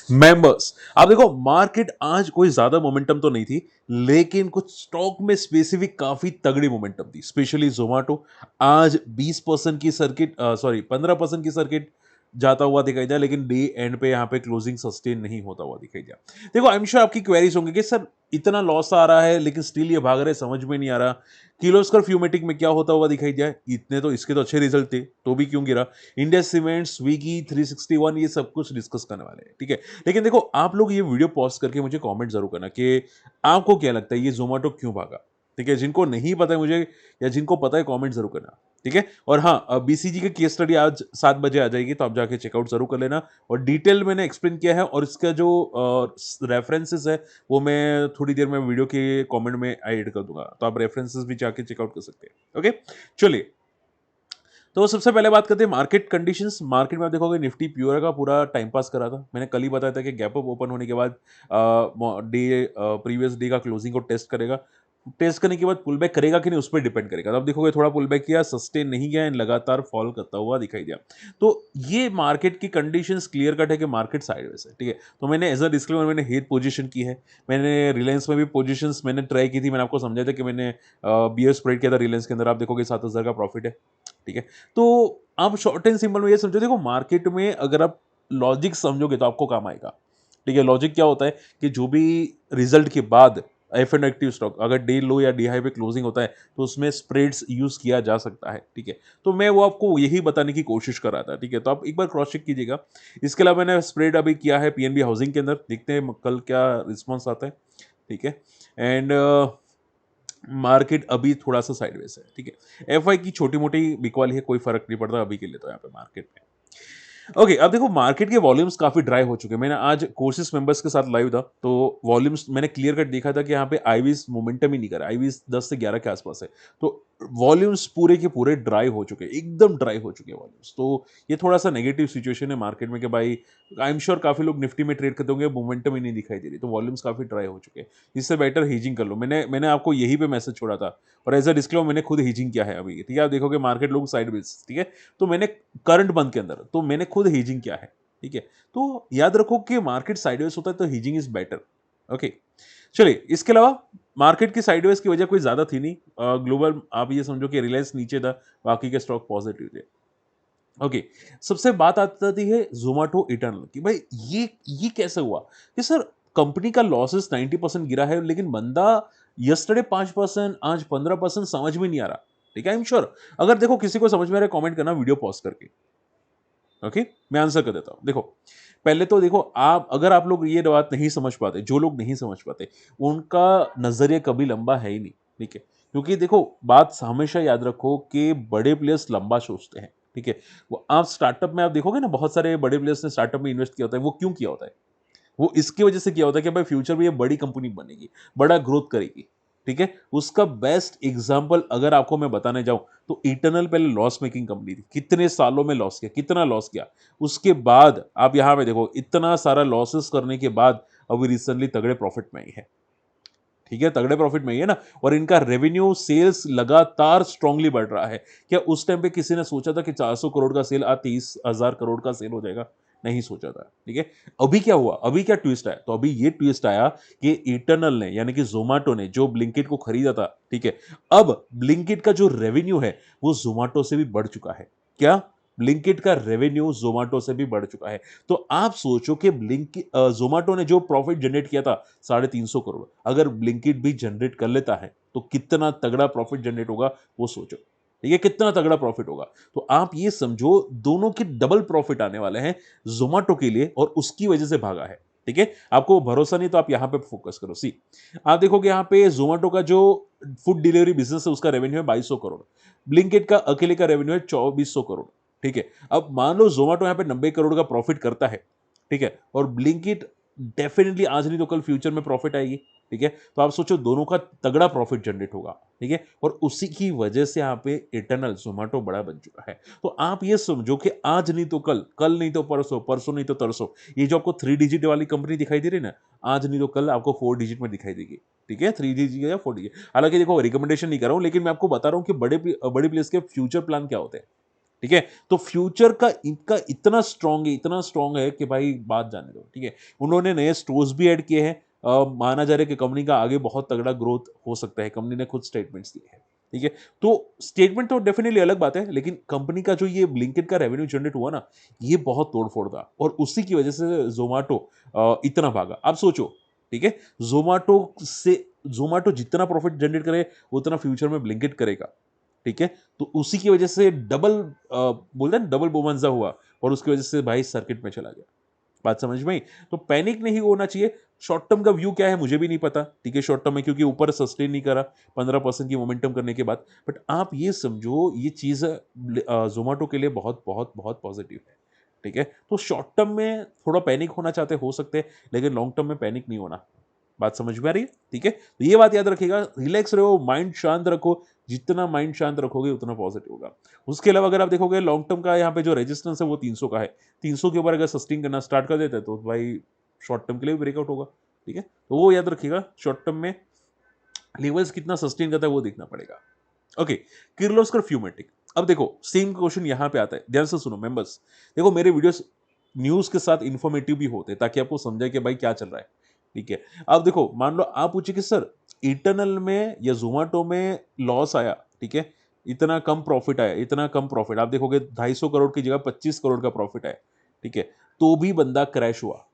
Members. आप देखो market आज कोई ज्यादा मोमेंटम तो नहीं थी, लेकिन कुछ स्टॉक में स्पेसिफिक काफी तगड़ी मोमेंटम थी, स्पेशली जोमेटो। आज 20% की सर्किट, सॉरी 15% की सर्किट जाता हुआ दिखाई दिया, लेकिन डे एंड पे यहाँ पे क्लोजिंग सस्टेन नहीं होता हुआ दिखाई दिया। देखो आई एम श्योर आपकी क्वेरीज होंगे कि सर इतना लॉस आ रहा है लेकिन स्टिल ये भाग रहे, समझ में नहीं आ रहा किर्लोस्कर फ्यूमेटिक में क्या होता हुआ दिखाई दिया। इतने तो इसके तो अच्छे रिजल्ट थे, तो भी क्यों गिरा। इंडिया सीमेंट, स्विगी, 361, ये सब कुछ डिस्कस करने वाले हैं, ठीक है। लेकिन देखो आप लोग ये वीडियो पॉज करके मुझे कमेंट जरूर करना कि आपको क्या लगता है ये जोमेटो क्यों भागा, ठीक है। जिनको नहीं पता है मुझे, या जिनको पता है कमेंट जरूर करना, ठीक है। और हाँ, बीसीजी की केस स्टडी आज 7 बजे आ जाएगी, तो आप जाके चेकआउट जरूर कर लेना। और डिटेल मैंने एक्सप्लेन किया है, और इसका जो रेफरेंसेस है वो मैं थोड़ी देर में वीडियो के कमेंट में ऐड कर दूंगा, तो आप रेफरेंसेस भी जाके चेकआउट कर सकते हैं। ओके, चलिए। तो सबसे पहले बात करते हैं मार्केट कंडीशंस। मार्केट में आप देखोगे निफ्टी प्योर का पूरा टाइम पास करा था। मैंने कल ही बताया था कि गैप अप ओपन होने के बाद डे प्रीवियस डे का क्लोजिंग को टेस्ट करेगा। टेस्ट करने के बाद पुल बैक करेगा कि नहीं उस पर डिपेंड करेगा। तो आप देखोगे थोड़ा पुल बैक किया, सस्टेन नहीं गया, एंड लगातार फॉल करता हुआ दिखाई दिया। तो ये मार्केट की कंडीशंस क्लियर कट है कि मार्केट साइडवेज है, ठीक है। तो मैंने एज अ डिस्क्लेमर मैंने हेड पोजीशन की है। मैंने रिलायंस में भी पोजीशंस मैंने ट्राई की थी। मैंने आपको समझाया था कि मैंने बीयर स्प्रेड किया था रिलायंस के अंदर। आप देखोगे 7,000 का प्रॉफिट है, ठीक है। तो आप शॉर्ट एंड सिंपल में ये समझो, देखो मार्केट में अगर आप लॉजिक समझोगे तो आपको काम आएगा, ठीक है। लॉजिक क्या होता है कि जो भी रिजल्ट के बाद एफ एंड एक्टिव स्टॉक अगर डे लो या डी हाई पे क्लोजिंग होता है तो उसमें स्प्रेड्स यूज किया जा सकता है, ठीक है। तो मैं वो आपको यही बताने की कोशिश कर रहा था, ठीक है। तो आप एक बार क्रॉस चेक कीजिएगा। इसके अलावा मैंने स्प्रेड अभी किया है पीएनबी हाउसिंग के अंदर, देखते हैं कल क्या रिस्पॉन्स आता है, ठीक है। एंड मार्केट अभी थोड़ा सा साइडवेज है, ठीक है। एफआई की छोटी मोटी बिकवाली है, कोई फर्क नहीं पड़ता अभी के लिए तो यहाँ पे मार्केट में। ओके, अब देखो मार्केट के वॉल्यूम्स काफी ड्राई हो चुके हैं। मैंने आज कोर्सेज मेंबर्स के साथ लाइव था, तो वॉल्यूम्स मैंने क्लियर कट देखा था कि यहाँ पे आईवीज मोमेंटम ही नहीं कर रहा। आईवीज 10 से 11 के आसपास है, तो वॉल्यूम्स पूरे के पूरे ड्राई हो चुके हैं, एकदम ड्राई हो चुके हैं वॉल्यूम्स। तो ये थोड़ा सा नेगेटिव सिचुएशन है मार्केट में कि भाई आई एम श्योर काफी लोग निफ्टी में ट्रेड करते होंगे, मोमेंटम ही नहीं दिखाई दे रही, तो वॉल्यूम्स काफी ड्राई हो चुके हैं। इससे बेटर हीजिंग कर लो। मैंने मैंने आपको यही पे मैसेज छोड़ा था, और एज अ डिस्क्लेमर मैंने खुद हीजिंग किया है अभी, ठीक है। आप देखोगे मार्केट लोग साइडवेज, ठीक है। तो मैंने करंट मंथ के अंदर तो मैंने खुद हीजिंग किया है, ठीक है। तो याद रखो कि मार्केट साइडवेज होता है तो हीजिंग इज बेटर। ओके, चलिए। इसके अलावा मार्केट की साइडवेज की वजह कोई ज्यादा थी नहीं। ग्लोबल आप ये समझो कि रिलायंस नीचे था, बाकी के स्टॉक पॉजिटिव थे। ओके, सबसे बात आती है जोमेटो इटर्नल की। भाई ये कैसे हुआ कि सर कंपनी का लॉसेस 90% गिरा है, लेकिन बंदा यस्टरडे 5%, आज 15%, समझ में नहीं आ रहा, ठीक है। आई एम श्योर अगर देखो किसी को समझ में आ रहा है कमेंट करना वीडियो पॉज करके, ओके। मैं आंसर कर देता हूं। देखो पहले तो देखो, आप अगर आप लोग ये बात नहीं समझ पाते, जो लोग नहीं समझ पाते उनका नजरिया कभी लंबा है ही नहीं, ठीक है। क्योंकि देखो बात हमेशा याद रखो कि बड़े प्लेयर्स लंबा सोचते हैं, ठीक है। वो आप स्टार्टअप में आप देखोगे ना, बहुत सारे बड़े प्लेयर्स ने स्टार्टअप में इन्वेस्ट किया होता है। वो क्यों किया होता है? वो इसकी वजह से किया होता है कि भाई फ्यूचर में ये बड़ी कंपनी बनेगी, बड़ा ग्रोथ करेगी, ठीक है। उसका बेस्ट एग्जांपल अगर आपको मैं बताने जाऊं तो इटर्नल पहले लॉस मेकिंग कंपनी थी, कितने सालों में लॉस किया, कितना लॉस किया। उसके बाद आप यहां पे देखो इतना सारा लॉसेस करने के बाद अभी रिसेंटली तगड़े प्रॉफिट में आई है, ठीक है। तगड़े प्रॉफिट में ही है ना। और इनका रेवेन्यू सेल्स लगातार स्ट्रांगली बढ़ रहा है। क्या उस टाइम पे किसी ने सोचा था कि 400 करोड़ का सेल आज 30,000 करोड़ का सेल हो जाएगा? नहीं सोचा था, ठीक है। अभी क्या हुआ, अभी क्या ट्विस्ट आया? तो अभी ये ट्विस्ट आया कि इटर्नल ने यानी कि जोमेटो ने जो ब्लिंकिट को खरीदा था, ठीक है। अब ब्लिंकिट का जो रेवेन्यू है वो जोमेटो से भी बढ़ चुका है। क्या? ब्लिंकिट का रेवेन्यू जोमेटो से भी बढ़ चुका है। तो आप सोचो कि जोमेटो ने जो प्रॉफिट जनरेट किया था 350 करोड़, अगर ब्लिंकिट भी जनरेट कर लेता है तो कितना तगड़ा प्रॉफिट जनरेट होगा, वो सोचो, ठीक है। कितना तगड़ा प्रॉफिट होगा। तो आप ये समझो दोनों के डबल प्रॉफिट आने वाले हैं जोमेटो के लिए, और उसकी वजह से भागा है, ठीक है। आपको भरोसा नहीं तो आप यहां पे फोकस करो। सी, आप देखोगे यहां पे जोमेटो का जो फूड डिलीवरी बिजनेस है उसका रेवेन्यू है 2200 करोड़। ब्लिंकिट का अकेले का रेवेन्यू है 2400 करोड़, ठीक है। अब मान लो जोमेटो यहां पे 90 करोड़ का प्रॉफिट करता है, ठीक है, और ब्लिंकिट डेफिनेटली आज नहीं तो कल फ्यूचर में प्रॉफिट आएगी, ठीक है। तो आप सोचो दोनों का तगड़ा प्रॉफिट जनरेट होगा, ठीक है। और उसी की वजह से यहाँ पे इटर्नल जोमेटो बड़ा बन चुका है। तो आप ये समझो कि आज नहीं तो कल, कल नहीं तो परसों, परसों नहीं तो तरसों, ये जो आपको 3 डिजिट वाली कंपनी दिखाई दे रही है ना, आज नहीं तो कल आपको 4 डिजिट में दिखाई देगी, ठीक है। 3 डिजिट या 4 डिजिट। हालांकि देखो रिकमेंडेशन नहीं कर रहा हूं, लेकिन मैं आपको बता रहा हूं कि बड़े प्लेस के फ्यूचर प्लान क्या होते हैं, ठीक है? तो फ्यूचर का इनका इतना स्ट्रॉन्ग है कि भाई बात जाने दो, ठीक है? उन्होंने नए स्टोर्स भी ऐड किए हैं। माना जा रहा है कि कंपनी का आगे बहुत तगड़ा ग्रोथ हो सकता है, कंपनी ने खुद स्टेटमेंट्स दिए हैं, ठीक है? तो स्टेटमेंट तो डेफिनिटली अलग बात है, लेकिन कंपनी का जो ये ब्लिंकिट का रेवेन्यू जनरेट हुआ ना, ये बहुत तोड़-फोड़ था और उसी की वजह से ज़ोमैटो इतना भागा। आप सोचो, ठीक है? ज़ोमैटो जितना प्रॉफिट जनरेट करे, उतना फ्यूचर में ब्लिंकिट करेगा, ठीक है? तो उसी की वजह से बोलते हैं ना डबल बोनंज़ा हुआ और उसकी वजह से भाई सर्किट में चला गया। बात समझ में आई? तो पैनिक नहीं होना चाहिए। शॉर्ट टर्म का व्यू क्या है मुझे भी नहीं पता, ठीक है? शॉर्ट टर्म में क्योंकि ऊपर सस्टेन नहीं करा 15% की मोमेंटम करने के बाद। बट आप ये समझो ये चीज़ ज़ोमैटो के लिए बहुत, बहुत, बहुत पॉजिटिव है, ठीक है? तो शॉर्ट टर्म में थोड़ा पैनिक होना चाहते हो सकते हैं, लेकिन लॉन्ग टर्म में पैनिक नहीं होना। बात समझ में आ रही है? ठीक है? तो ये बात याद रखिएगा, रिलैक्स रहो, माइंड शांत रखो, जितना माइंड शांत रखोगे उतना पॉजिटिव होगा। उसके अलावा अगर आप देखोगे लॉन्ग टर्म का यहाँ पे जो रेजिस्टेंस है वो 300 का है। 300 के ऊपर अगर सस्टेन करना स्टार्ट कर देता है तो भाई शॉर्ट टर्म के लिए भी ब्रेकआउट होगा, ठीक है? तो वो याद रखिएगा शॉर्ट टर्म में लेवल्स कितना सस्टेन करता है वो देखना पड़ेगा। ओके, किर्लोस्कर फ्यूमेटिक। अब देखो सेम क्वेश्चन यहाँ पे आता है, ध्यान से सुनो मेंबर्स। देखो मेरे वीडियोस न्यूज़ के साथ इन्फॉर्मेटिव भी होते हैं ताकि आपको समझाए कि भाई क्या चल रहा है, ठीक है? अब देखो मान लो आप पूछे कि सर इटर्नल में या ज़ोमैटो में लॉस आया, ठीक है? इतना कम प्रॉफिट आया, इतना कम प्रॉफिट आप देखोगे 250 करोड़ की जगह 25 करोड़ का प्रॉफिट आया, ठीक है? तो भी बंदा क्रैश हुआ।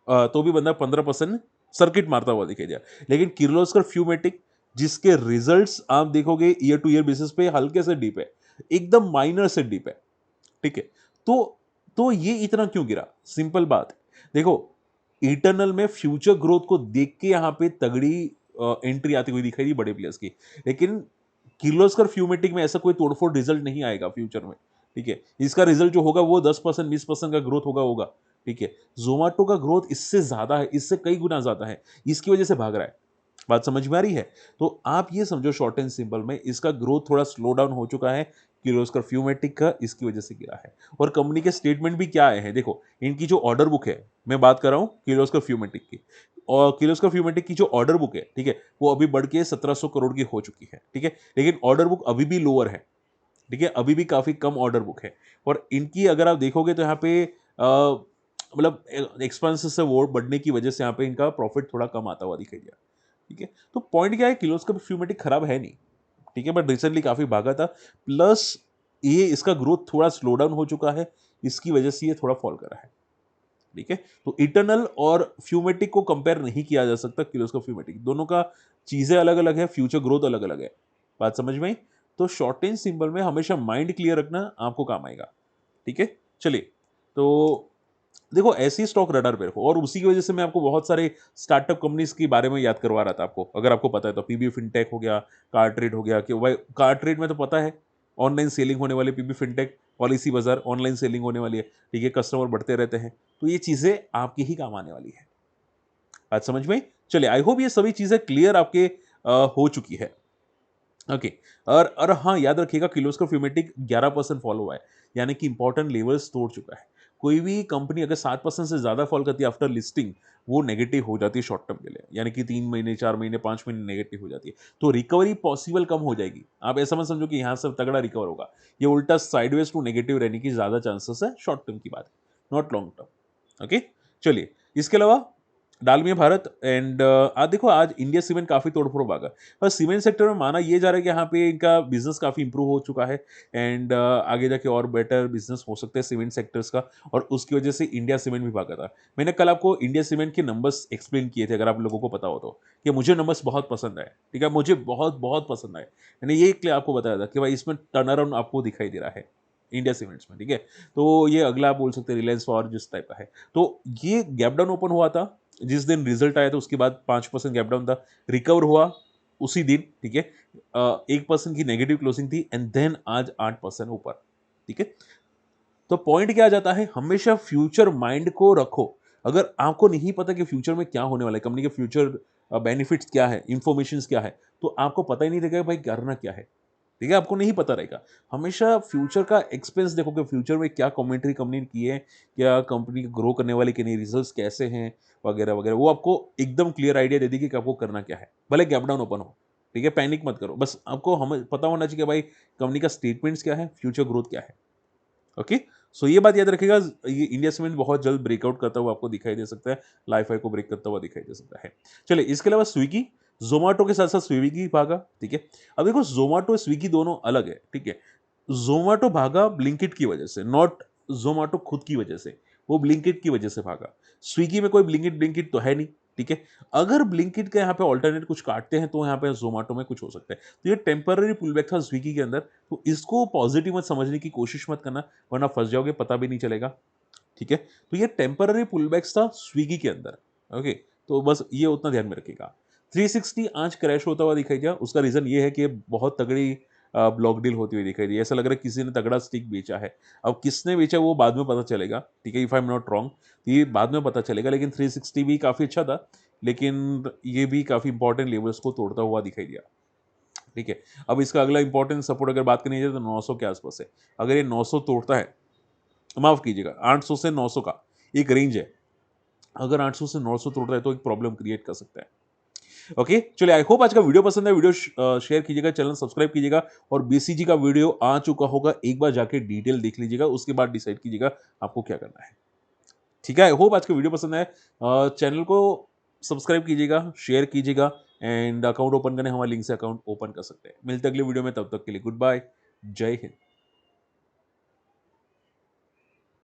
तो भी बंदा 15% सर्किट मारता हुआ दिखाई दिया। लेकिन किर्लोस्कर फ्यूमेटिक जिसके रिजल्ट्स आप देखोगे ईयर टू ईयर बेसिस पे हल्के से डिप है, एकदम माइनर से डिप है, ठीक है? तो ये इतना क्यों गिरा? सिंपल बात है। देखो, इटर्नल में फ्यूचर ग्रोथ को देख के यहाँ पे तगड़ी एंट्री आती हुई दिखाई दी बड़े प्लेयर्स की। लेकिन किर्लोस्कर फ्यूमेटिक में ऐसा कोई तोड़फोड़ रिजल्ट नहीं आएगा फ्यूचर में, ठीक है? इसका रिजल्ट जो होगा वो 10% 20% का ग्रोथ होगा, ठीक है? ज़ोमैटो का ग्रोथ इससे ज़्यादा है, इससे कई गुना ज़्यादा है। इसकी वजह से भाग रहा है। बात समझ में आ रही है? तो आप ये समझो शॉर्ट एंड सिंपल में इसका ग्रोथ थोड़ा स्लो डाउन हो चुका है, किर्लोस्कर फ्यूमेटिक का इसकी वजह से गिरा है। और कंपनी के स्टेटमेंट भी क्या आए हैं देखो, इनकी जो ऑर्डर बुक है, मैं बात कर रहा हूँ किर्लोस्कर फ्यूमेटिक की और किर्लोस्कर फ्यूमेटिक की जो ऑर्डर बुक है, ठीक है? वो अभी बढ़ के 1700 करोड़ की हो चुकी है, ठीक है? लेकिन ऑर्डर बुक अभी भी लोअर है, ठीक है? अभी भी काफ़ी कम ऑर्डर बुक है और इनकी अगर आप देखोगे तो यहाँ पे मतलब एक्सपेंसेस से वो बढ़ने की वजह से यहाँ पे इनका प्रॉफिट थोड़ा कम आता हुआ दिखाई दिया। ठीक है? तो पॉइंट क्या है किर्लोस्कर फ्यूमेटिक खराब है नहीं, ठीक है? बट रिसेंटली काफ़ी भागा था, प्लस ये इसका ग्रोथ थोड़ा स्लो डाउन हो चुका है, इसकी वजह से ये थोड़ा फॉल करा है, ठीक है? तो इटर्नल और फ्यूमेटिक को कंपेयर नहीं किया जा सकता किर्लोस्कर फ्यूमेटिक, दोनों का चीज़ें अलग-अलग है, फ्यूचर ग्रोथ अलग-अलग है। बात समझ में आई? तो शॉर्ट एंड सिंपल में हमेशा माइंड क्लियर रखना आपको काम आएगा, ठीक है? चलिए, तो देखो ऐसे ही स्टॉक रडार पे रखो और उसी की वजह से मैं आपको बहुत सारे स्टार्टअप कंपनीज के बारे में याद करवा रहा था आपको, अगर आपको पता है तो पीबी फिनटेक हो गया, कार्ट्रेड हो गया कि भाई कार्ट्रेड में तो पता है ऑनलाइन सेलिंग होने वाली, पीबी फिनटेक पॉलिसी बाजार ऑनलाइन सेलिंग होने वाली है, ठीक है? कस्टमर बढ़ते रहते हैं, तो ये चीज़ें आपकी ही काम आने वाली है। बात समझ में आई? चलिए आई होप ये सभी चीज़ें क्लियर आपके हो चुकी है। ओके। और हाँ, याद रखिएगा किर्लोस्कर फ्यूमेटिक 11% फॉल हुआ है, यानी कि इंपॉर्टेंट लेवल्स तोड़ चुका है। कोई भी कंपनी अगर 7% से ज़्यादा फॉल करती है आफ्टर लिस्टिंग, वो नेगेटिव हो जाती है शॉर्ट टर्म के लिए, यानी कि 3 महीने, 4 महीने, 5 महीने नेगेटिव हो जाती है। तो रिकवरी पॉसिबल कम हो जाएगी। आप ऐसा मत समझो कि यहाँ से तगड़ा रिकवर होगा। ये उल्टा साइडवेज टू नेगेटिव रहने की ज़्यादा चांसेस है, शॉर्ट टर्म की बात है, नॉट लॉन्ग टर्म। ओके? चलिए, इसके अलावा डालमिया भारत एंड आज देखो आज इंडिया सीमेंट काफ़ी तोड़-फोड़ भागा। और सीमेंट सेक्टर में माना ये जा रहा है कि यहाँ पे इनका बिज़नेस काफ़ी इंप्रूव हो चुका है एंड आगे जाके और बेटर बिज़नेस हो सकता है सीमेंट सेक्टर्स का और उसकी वजह से इंडिया सीमेंट भी भागा था। मैंने कल आपको इंडिया सीमेंट के नंबर्स एक्सप्लेन किए थे अगर आप लोगों को पता हो तो, कि मुझे नंबर्स बहुत पसंद आए, ठीक है? मुझे बहुत-बहुत पसंद आए। मैंने ये इसलिए आपको बताया था कि भाई इसमें टर्न अराउंड आपको दिखाई दे रहा है, इंडिया सीमेंट्स में, ठीक है? तो ये अगला आप बोल सकते हैं रिलायंस और जिस टाइप का है। तो ये गैप डाउन ओपन हुआ था, जिस दिन रिजल्ट आया था उसके बाद 5% गैप डाउन था, रिकवर हुआ उसी दिन, ठीक है? 1% की नेगेटिव क्लोजिंग थी एंड देन आज 8% ऊपर, ठीक है? तो पॉइंट क्या आ जाता है, हमेशा फ्यूचर माइंड को रखो। अगर आपको नहीं पता कि फ्यूचर में क्या होने वाला है, कंपनी के फ्यूचर बेनिफिट्स क्या है, इन्फॉर्मेशंस क्या है, तो आपको पता ही नहीं रहेगा भाई करना क्या है, ठीक है? आपको नहीं पता रहेगा। हमेशा फ्यूचर का एक्सपेंस देखो कि फ्यूचर में क्या कमेंट्री कंपनी ने की है, क्या कंपनी ग्रो करने वाली कि नहीं, रिजल्ट्स कैसे हैं, वगैरह-वगैरह। वो आपको एकदम क्लियर आइडिया दे देगी कि आपको करना क्या है। भले गैप डाउन ओपन हो, ठीक है? पैनिक मत करो। बस आपको हमें पता होना चाहिए कि भाई कंपनी का स्टेटमेंट्स क्या है, फ्यूचर ग्रोथ क्या है। ओके, सो ये बात याद रखिएगा, ये इंडिया सीमेंट बहुत जल्द ब्रेकआउट करता हुआ आपको दिखाई दे सकता है, लाइफ को ब्रेक करता हुआ दिखाई दे सकता है। चलिए, इसके अलावा स्विगी, जोमेटो के साथ साथ स्विगी भागा, ठीक है। अब देखो, जोमेटो स्विगी दोनों अलग है, ठीक है। जोमेटो भागा ब्लिंकिट की वजह से, नॉट जोमेटो खुद की वजह से, वो ब्लिंकिट की वजह से भागा। स्विगी में कोई ब्लिंकिट ब्लिंकिट तो है नहीं, ठीक है। अगर ब्लिंकिट का यहाँ पे ऑल्टरनेट कुछ काटते हैं तो यहाँ पे जोमेटो में कुछ हो सकता है। तो ये टेम्पररी पुल बैक था स्विगी के अंदर, तो इसको पॉजिटिव मत समझने की कोशिश मत करना, वरना फंस जाओगे, पता भी नहीं चलेगा, ठीक है। तो ये टेम्पररी पुलबैक्स था स्विगी के अंदर, ओके। तो बस ये उतना ध्यान में रखिएगा। 360 आज क्रैश होता हुआ दिखाई दिया, उसका रीजन ये है कि बहुत तगड़ी ब्लॉक डील होती हुई दिखाई दी, ऐसा लग रहा है किसी ने तगड़ा स्टिक बेचा है। अब किसने बेचा वो बाद में पता चलेगा, ठीक है, if I am not wrong, ये बाद में पता चलेगा। लेकिन 360 भी काफी अच्छा था, लेकिन ये भी काफी इंपॉर्टेंट लेवल्स को तोड़ता हुआ दिखाई दिया, ठीक है। अब इसका अगला इंपॉर्टेंट सपोर्ट अगर बात करनी है तो 900 के आसपास है। अगर ये 900 तोड़ता है, माफ कीजिएगा, 800 से 900 का एक रेंज है, अगर 800 से 900 तोड़ रहा है तो एक प्रॉब्लम क्रिएट कर सकता है। ओके, चलिए, आई होप आज का वीडियो पसंद है, वीडियो शेयर कीजिएगा, चैनल सब्सक्राइब कीजिएगा, और बीसीजी का वीडियो आ चुका होगा, एक बार जाके डिटेल देख लीजिएगा, उसके बाद डिसाइड कीजिएगा आपको क्या करना है, ठीक है। आई होप आज का वीडियो पसंद है, चैनल को सब्सक्राइब कीजिएगा, शेयर कीजिएगा, एंड अकाउंट ओपन करने हमारे लिंक से अकाउंट ओपन कर सकते हैं। मिलते हैं अगले वीडियो में, तब तक के लिए गुड बाय, जय हिंद।